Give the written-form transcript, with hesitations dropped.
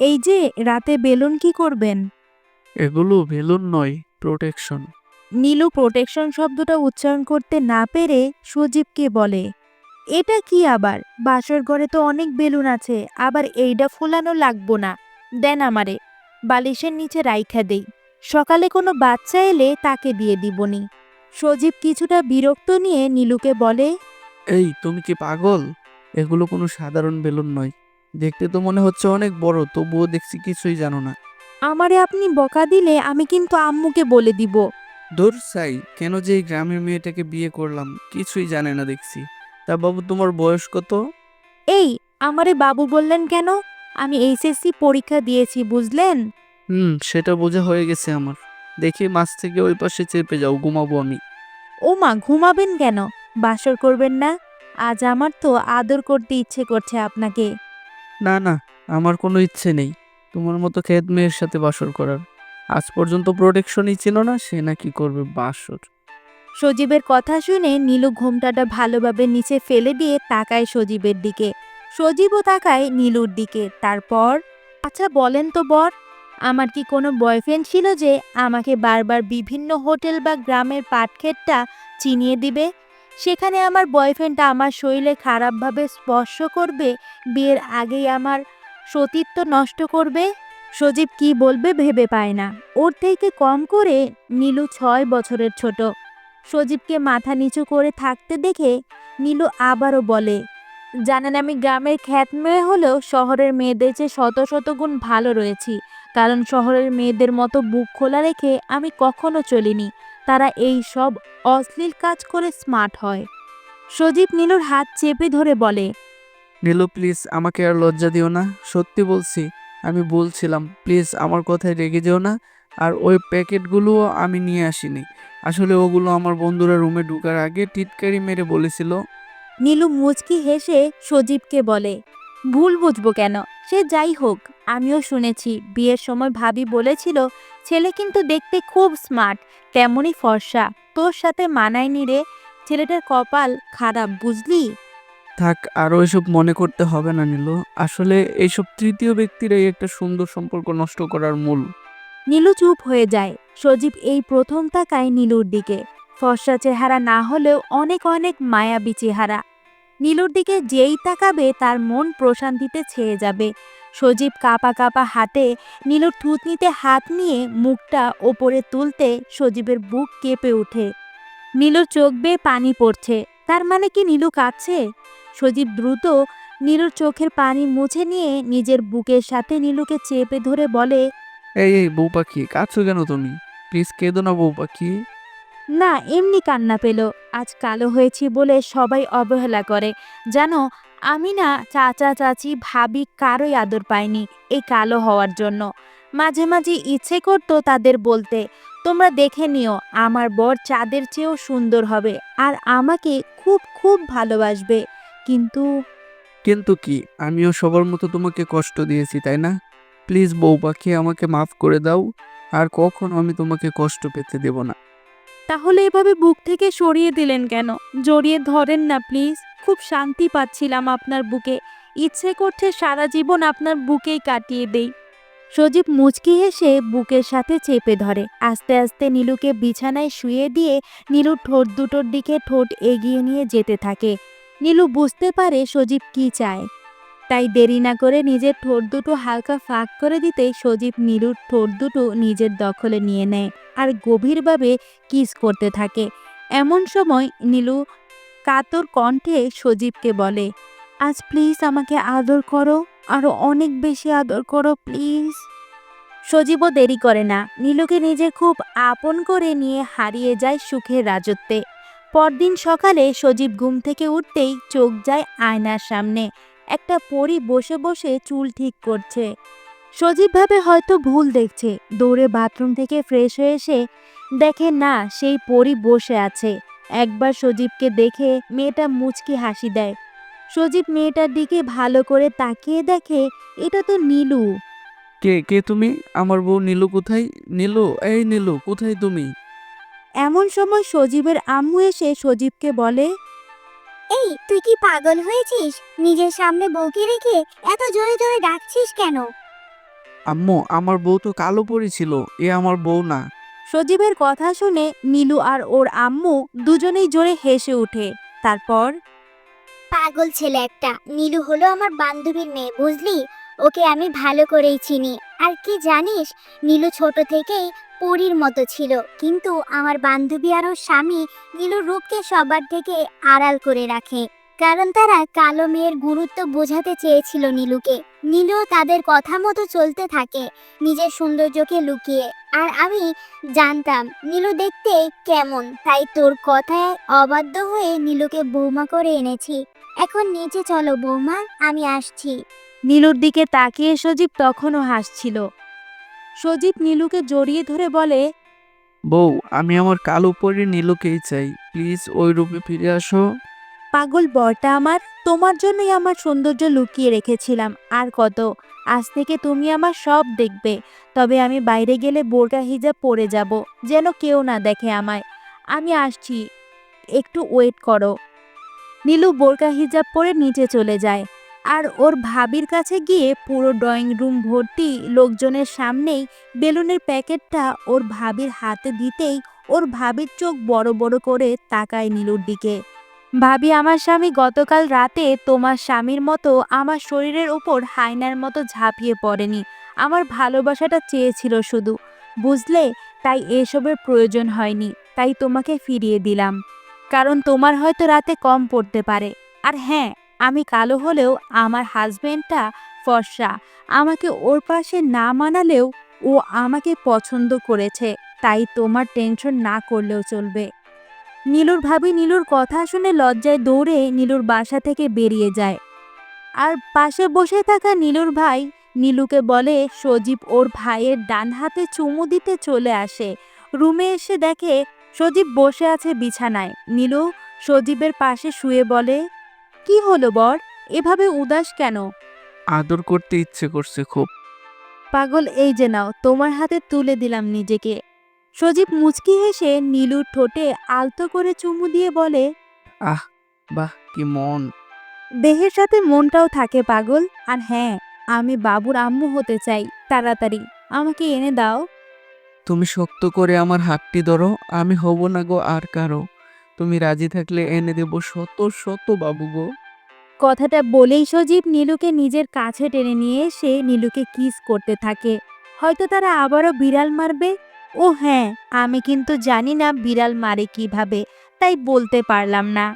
এই যে রাতে বেলুন কি করবেন? এগুলো বেলুন নয়, প্রোটেকশন। নীলু প্রোটেকশন শব্দটা উচ্চারণ করতে না পেরে সজীবকে বলে, এটা কি আবার? বাসর ঘরে তো অনেক বেলুন আছে, আবার এইটা ফুলানো লাগবো না। দেন আমারে, বালিশের নিচে রাইখা দেই। সকালে কোনো বাচ্চা এলে তাকে দিয়ে দিবনি। সজীব কিছুটা বিরক্ত নিয়ে নীলুকে বলে, এই তুমি কি পাগল? এগুলো কোনো সাধারণ বেলুন নয়। দেখতে তো মনে হচ্ছে অনেক বড়, তবুও দেখছি কিছুই জানো না। আমারে আপনি বকা দিলে আমি কিন্তু আম্মুকে বলে দিব। ধুর সাই, কেন যে এই গ্রামের মেয়েটাকে বিয়ে করলাম, কিছুই জানে না দেখছি। তা বাবু, তোমার বয়স কত? এই, আমারে বাবু বললেন কেন? আমি এইচএসসি পরীক্ষা দিয়েছি, বুঝলেন? সেটা বোঝা হয়ে গেছে আমার। দেখি মাছ থেকে ওই পাশে চেপে যাও, ঘুমাবো আমি। ও মা, ঘুমাবেন কেন? বাসর করবেন না? আজ আমার তো আদর করতে ইচ্ছে করছে আপনাকে। না না, আমার কোনো ইচ্ছে নেই তোমার মতো খেত মেয়ের সাথে বাসর করার। আজ পর্যন্ত প্রোটেকশনই ছিল না, সে নাকি করবে বাসর। সজীবের কথা শুনে নীলু ঘোমটাটা ভালোভাবে নিচে ফেলে দিয়ে তাকায় সজীবের দিকে। সজীবও তাকায় নীলুর দিকে। তারপর, আচ্ছা বলেন তো বর, আমার কি কোনো বয়ফ্রেন্ড ছিল যে আমাকে বারবার বিভিন্ন হোটেল বা গ্রামের পাটক্ষেতটা চিনিয়ে দিবে? সেখানে আমার বয়ফ্রেন্ডটা আমার শরীরে খারাপভাবে স্পর্শ করবে, বিয়ের আগেই আমার সতীত্ব নষ্ট করবে। সজীব কি বলবে ভেবে পায় না। ওর থেকে কম করে নীলু 6 বছরের ছোট। সজীবকে মাথা নিচু করে থাকতে দেখে নীলু আবারও বলে, জানেন আমি গ্রামের খ্যাত মেয়ে হলেও শহরের মেয়েদের চেয়ে শত শত গুণ ভালো রয়েছি। কারণ শহরের মেয়েদের মতো বুক খোলা রেখে আমি কখনো চলিনি। তারা এই সব অশ্লীল কাজ করে স্মার্ট হয়। সজীব নীলুর হাত চেপে ধরে বলে, নীলু প্লিজ, আমাকে আর লজ্জা দিও না, সত্যি বলছি। আমি বলছিলাম, প্লিজ আমার কথায় রেগে যেও না। আর ওই প্যাকেটগুলোও আমি নিয়ে আসিনি। আসলে ওগুলো আমার বন্ধুরা রুমে ঢোকার আগে টিটকারি মেরে বলেছিল। নীলু মুচকি হেসে সজীবকে বলে, ভুল বুঝবো কেন? সে যাই হোক, আমিও শুনেছি বিয়ের সময় ভাবি বলেছিল ছেলে কিন্তু দেখতে খুব স্মার্ট, তেমনই ফর্সা। তোর সাথে মানায়নি রে, ছেলেটার কপাল খারাপ, বুঝলি? থাক, আরও এসব মনে করতে হবে না নীলু। আসলে এইসব তৃতীয় ব্যক্তিরাই একটা সুন্দর সম্পর্ক নষ্ট করার মূল। নীলু চুপ হয়ে যায়। সজীব এই প্রথম তাকায় নীলুর দিকে। ফর্সা চেহারা না হলেও অনেক অনেক মায়াবী চেহারা। নীলুর দিকে যেই তাকাবে তার মন প্রশান্তিতে ছেয়ে যাবে। সজীব কাঁপা কাঁপা হাতে নীলুর থুতনিতে হাত নিয়ে মুখটা ওপরে তুলতে সজীবের বুক কেঁপে ওঠে। নীলুর চোখ বেয়ে পানি পড়ছে। তার মানে কি নীলু কাঁদছে? সজীব দ্রুত নীলুর চোখের পানি মুছে নিয়ে নিজের বুকের সাথে নীলুকে চেপে ধরে বলে, এই এই বউ পাখি, কাঁদছো কেন তুমি? প্লিজ কেঁদো না বউ পাখি। না, এমনি কান্না পেল। আজ কালো হয়েছি বলে সবাই অবহেলা করে। জানো, আমি না চাচা চাচি ভাবি কারোই আদর পাইনি এই কালো হওয়ার জন্য। মাঝে মাঝে ইচ্ছে করতো তাদের বলতে, তোমরা দেখে নিও, আমার বর চাঁদের চেয়েও সুন্দর হবে আর আমাকে খুব খুব ভালোবাসবে। কিন্তু কিন্তু কি, আমিও সবার মতো তোমাকে কষ্ট দিয়েছি, তাই না? প্লিজ বউ পাখি, আমাকে মাফ করে দাও। আর কখনো আমি তোমাকে কষ্ট পেতে দেব না। তাহলে এভাবে বুক থেকে সরিয়ে দিলেন কেন? জড়িয়ে ধরেন না প্লিজ। খুব শান্তি পাচ্ছিলাম আপনার বুকে। ইচ্ছে করছে সারা জীবন আপনার বুকেই কাটিয়ে দেই। সজীব মুচকি হেসে বুকের সাথে চেপে ধরে। আস্তে আস্তে নীলুকে বিছানায় শুয়ে দিয়ে নীলুর ঠোঁট দুটোর দিকে ঠোঁট এগিয়ে নিয়ে যেতে থাকে। নীলু বুঝতে পারে সজীব কি চায়। তাই দেরি না করে নিজের ঠোঁট দুটো হালকা ফাঁক করে দিতেই সজীব নীলুর ঠোঁট দুটো নিজের দখলে নিয়ে নেয় আর গভীরভাবে কিস করতে থাকে। এমন সময় নীলু কাতর কণ্ঠে সজীবকে বলে, আজ প্লিজ আমাকে আদর করো, আরো অনেক বেশি আদর করো প্লিজ। সজীবও দেরি করে না, নীলুকে নিজে খুব আপন করে নিয়ে হারিয়ে যায় সুখের রাজত্বে। পরদিন সকালে সজীব ঘুম থেকে উঠতেই চোখ যায় আয়নার সামনে। একটা পরী বসে বসে চুল ঠিক করছে। সজীব ভাবে হয়তো ভুল দেখছে। দৌড়ে বাথরুম থেকে ফ্রেশ হয়ে এসে দেখে না, সেই পরী বসে আছে। একবার সজীবকে দেখে মেয়েটা মুচকি হাসি দেয়। সজীব মেয়েটার দিকে ভালো করে তাকিয়ে দেখে এটা তো নীলু। কে কে তুমি? আমার বউ নীলু কোথায়? নীলু, এই নীলু, কোথায় তুমি? এমন সময় সজীবের আম্মু এসে সজীবকে বলে, এই তুই কি পাগল হয়েছিস? নিজের সামনে বউকে রেখে এত জোরে জোরে ডাকছিস কেন? আম্মু, আমার বউ তো কালো পরি ছিল, এ আমার বউ না। সজীবের কথা শুনে নীলু আর ওর আম্মু দুজনেই জোরে হেসে ওঠে। তারপর পাগল ছেলে একটা। নীলু হলো আমার বান্ধবীর মেয়ে, বুঝলি? ওকে আমি ভালো করেই চিনি। আর কি জানিস, নীলু ছোট থেকেই পরীর মতো ছিল, কিন্তু আমার বান্ধবী আর ওর স্বামী নীলুর রূপকে সবার থেকে আড়াল করে রাখে, কারণ তারা কালো মেয়ের গুরুত্ব বোঝাতে চেয়েছিল নীলুকে। নীলুও তাদের কথা মতো চলতে থাকে, নিজের সৌন্দর্যকে লুকিয়ে। আর আমি জানতাম নীলু দেখতে কেমন, তাই তোর কথায় অবাধ্য হয়ে নীলুকে বৌমা করে এনেছি। এখন নিচে চলো বৌমা, আমি আসছি। নীলুর দিকে তাকিয়ে সজীব তখনও হাসছিল। সজীব নীলুকে জড়িয়ে ধরে বলে, বউ, আমি আমার কালো পরি নীলুকেই চাই, প্লিজ ওই রূপে ফিরে আসো। পাগল বরটা আমার, তোমার জন্যই আমার সৌন্দর্য লুকিয়ে রেখেছিলাম। আর কত, আজ থেকে তুমি আমার সব দেখবে। তবে আমি বাইরে গেলে বোরকা হিজাব পরে যাব, যেন কেউ না দেখে আমায়। আমি আসছি, একটু ওয়েট করো। নীলু বোরকা হিজাব পরে নিচে চলে যায়। আর ওর ভাবির কাছে গিয়ে পুরো ড্রয়িং রুম ভর্তি লোকজনের সামনেই বেলুনের প্যাকেটটা ওর ভাবির হাতে দিতেই ওর ভাবির চোখ বড় বড় করে তাকায় নীলুর দিকে। ভাবি, আমার স্বামী গতকাল রাতে তোমার স্বামীর মতো আমার শরীরের উপর হায়নার মতো ঝাঁপিয়ে পড়েনি। আমার ভালোবাসাটা চেয়েছিল শুধু, বুঝলে? তাই এসবের প্রয়োজন হয়নি, তাই তোমাকে ফিরিয়ে দিলাম। কারণ তোমার হয়তো রাতে কম পড়তে পারে। আর হ্যাঁ, আমি কালো হলেও আমার হাজবেন্ডটা ফর্সা। আমাকে ওর পাশে না মানালেও ও আমাকে পছন্দ করেছে, তাই তোমার টেনশন না করলেও চলবে। নীলুর ভাবি নীলুর কথা শুনে লজ্জায় দৌড়ে নীলুর বাসা থেকে বেরিয়ে যায়। আর পাশে বসে থাকা নীলুর ভাই নীলুকে বলে সজীব ওর ভাইয়ের ডান হাতে চুমু দিতে চলে আসে। রুমে এসে দেখে সজীব বসে আছে বিছানায়। নীলু সজীবের পাশে শুয়ে বলে, কি হলো বর, এভাবে উদাস কেন? আদর করতে ইচ্ছে করছে খুব। পাগল, এই যে নাও, তোমার হাতে তুলে দিলাম নিজেকে। সজীব মুচকি হেসে নীলুর ঠোঁটে আলতো করে চুমু দিয়ে বলে, আহ, বাহ, কি মন। দেহের সাথে মনটাও থাকে পাগল। আর হ্যাঁ, আমি বাবুর আম্মু হতে চাই তাড়াতাড়ি, আমাকে এনে দাও। তুমি শক্ত করে আমার হাতটি ধরো, আমি হব না গো আর কারো। তুমি রাজি থাকলে এনে দেব শত শত বাবু গো। কথাটা বলেই সজীব নীলুকে নিজের কাছে টেনে নিয়ে এসে নীলুকে কিস করতে থাকে। হয়তো তারা আবারও বিড়াল মারবে। ও হ্যাঁ, আমি কিন্তু জানি না বিড়াল মারে কিভাবে, তাই বলতে পারলাম না।